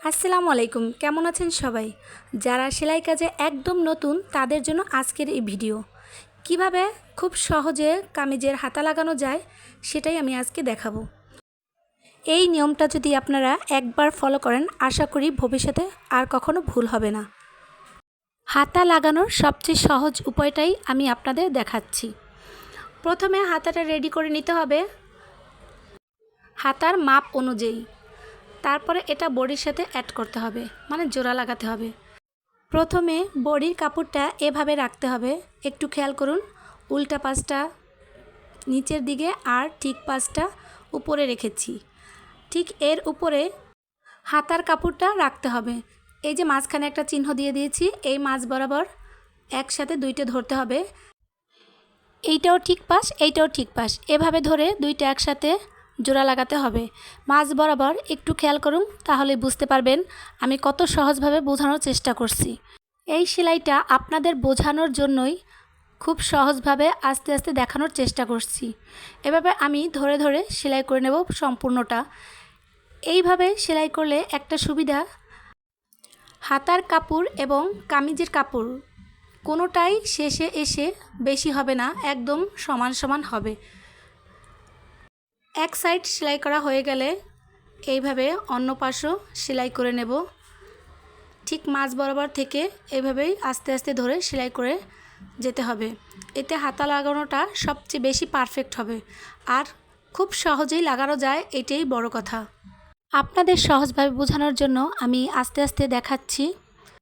আসসালামু আলাইকুম, কেমন আছেন সবাই? যারা সেলাই কাজে একদম নতুন তাদের জন্য আজকের এই ভিডিও। কিভাবে খুব সহজে কামিজের হাতা লাগানো যায় সেটাই আমি আজকে দেখাবো। এই নিয়মটা যদি আপনারা একবার ফলো করেন, আশা করি ভবিষ্যতে আর কখনো ভুল হবে না। হাতা লাগানোর সবচেয়ে সহজ উপায়টাই আমি আপনাদের দেখাচ্ছি। প্রথমে হাতাটা রেডি করে নিতে হবে হাতার মাপ অনুযায়ী। তারপরে এটা বডির সাথে অ্যাড করতে হবে, মানে জোড়া লাগাতে হবে। প্রথমে বডির কাপড়টা এভাবে রাখতে হবে, একটু খেয়াল করুন। উল্টা পাশটা নিচের দিকে আর ঠিক পাশটা উপরে রেখেছি। ঠিক এর উপরে হাতার কাপড়টা রাখতে হবে। এই যে মাঝখানে একটা চিহ্ন দিয়ে দিয়েছি, এই মাঝ বরাবর একসাথে দুইটা ধরতে হবে। এইটাও ঠিক পাশ, এইটাও ঠিক পাশ, এভাবে ধরে দুইটা একসাথে জোড়া লাগাতে হবে। মাঝ বরাবর একটু খেয়াল করুন, তাহলে বুঝতে পারবেন আমি কত সহজভাবে বোঝানোর চেষ্টা করছি। এই সেলাইটা আপনাদের বোঝানোর জন্যই খুব সহজভাবে আস্তে আস্তে দেখানোর চেষ্টা করছি। এভাবে আমি ধরে ধরে সেলাই করে নেব সম্পূর্ণটা। এইভাবে সেলাই করলে একটা সুবিধা, হাতার কাপড় এবং কামিজের কাপড় কোনোটাই শেষে এসে বেশি হবে না, একদম সমান সমান হবে। এক সাইড সেলাই করা হয়ে গেলে এইভাবে অন্য পাশও সেলাই করে নেব। ঠিক মাঝ বরাবর থেকে এইভাবেই আস্তে আস্তে ধরে সেলাই করে যেতে হবে। এতে হাতা লাগানোটা সবচেয়ে বেশি পারফেক্ট হবে আর খুব সহজেই লাগানো যায়, এটাই বড় কথা। আপনাদের সহজভাবে বোঝানোর জন্য আমি আস্তে আস্তে দেখাচ্ছি।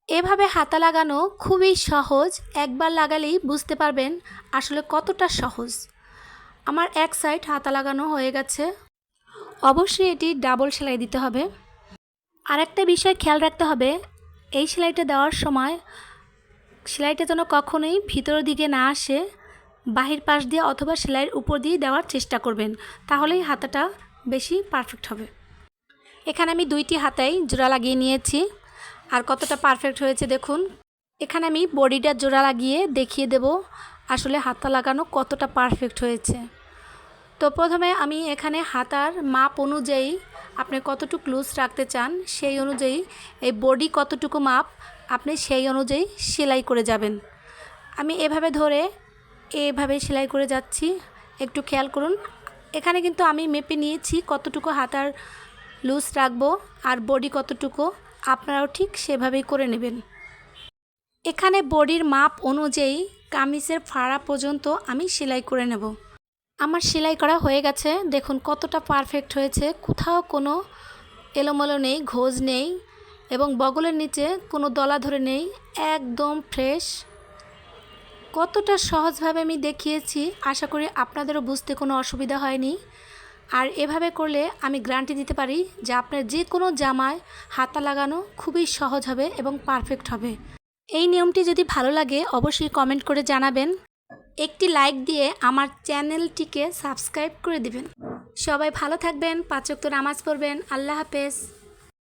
এভাবে হাতা লাগানো খুবই সহজ, একবার লাগালেই বুঝতে পারবেন আসলে কতটা সহজ। আমার এক সাইড হাতা লাগানো হয়ে গেছে। অবশ্যই এটি ডাবল সেলাই দিতে হবে। আর একটা বিষয় খেয়াল রাখতে হবে, এই সেলাইটা দেওয়ার সময় সেলাইটা যেন কখনোই ভিতরের দিকে না আসে, বাহির পাশ দিয়ে অথবা সেলাইয়ের উপর দিয়ে দেওয়ার চেষ্টা করবেন, তাহলেই হাতাটা বেশি পারফেক্ট হবে। এখানে আমি দুইটি হাতাই জোড়া লাগিয়ে নিয়েছি, আর কতটা পারফেক্ট হয়েছে দেখুন। এখানে আমি বডিটা জোড়া লাগিয়ে দেখিয়ে দেব আসলে হাতা লাগানো কতটা পারফেক্ট হয়েছে। তো প্রথমে আমি এখানে হাতার মাপ অনুযায়ী আপনি কতটুকু লুজ রাখতে চান সেই অনুযায়ী, এই বডি কতটুকু মাপ আপনি সেই অনুযায়ী সেলাই করে যাবেন। আমি এভাবে ধরে এভাবে সেলাই করে যাচ্ছি, একটু খেয়াল করুন। এখানে কিন্তু আমি মেপে নিয়েছি কতটুকু হাতার লুজ রাখবো আর বডি কতটুকু, আপনারাও ঠিক সেভাবেই করে নেবেন। এখানে বডির মাপ অনুযায়ী কামিজের ফাড়া পর্যন্ত আমি সেলাই করে নেব। আমার সেলাই করা হয়ে গেছে, দেখুন কতটা পারফেক্ট হয়েছে, কোথাও কোনো এলোমেলো নেই, ঘোজ নেই এবং বগলের নিচে কোনো দলা ধরে নেই, একদম ফ্রেশ। কতটা সহজভাবে আমি দেখিয়েছি, আশা করি আপনাদেরও বুঝতে কোনো অসুবিধা হয়নি। আর এভাবে করলে আমি গ্যারান্টি দিতে পারি যে আপনার যে কোনো জামায় হাতা লাগানো খুবই সহজ হবে এবং পারফেক্ট হবে। এই নিয়মটি যদি ভালো লাগে অবশ্যই কমেন্ট করে জানাবেন। একটি লাইক দিয়ে আমার চ্যানেলটিকে সাবস্ক্রাইব করে দিবেন। সবাই ভালো থাকবেন, 5 ওয়াক্ত নামাজ পড়বেন। আল্লাহ হাফেজ।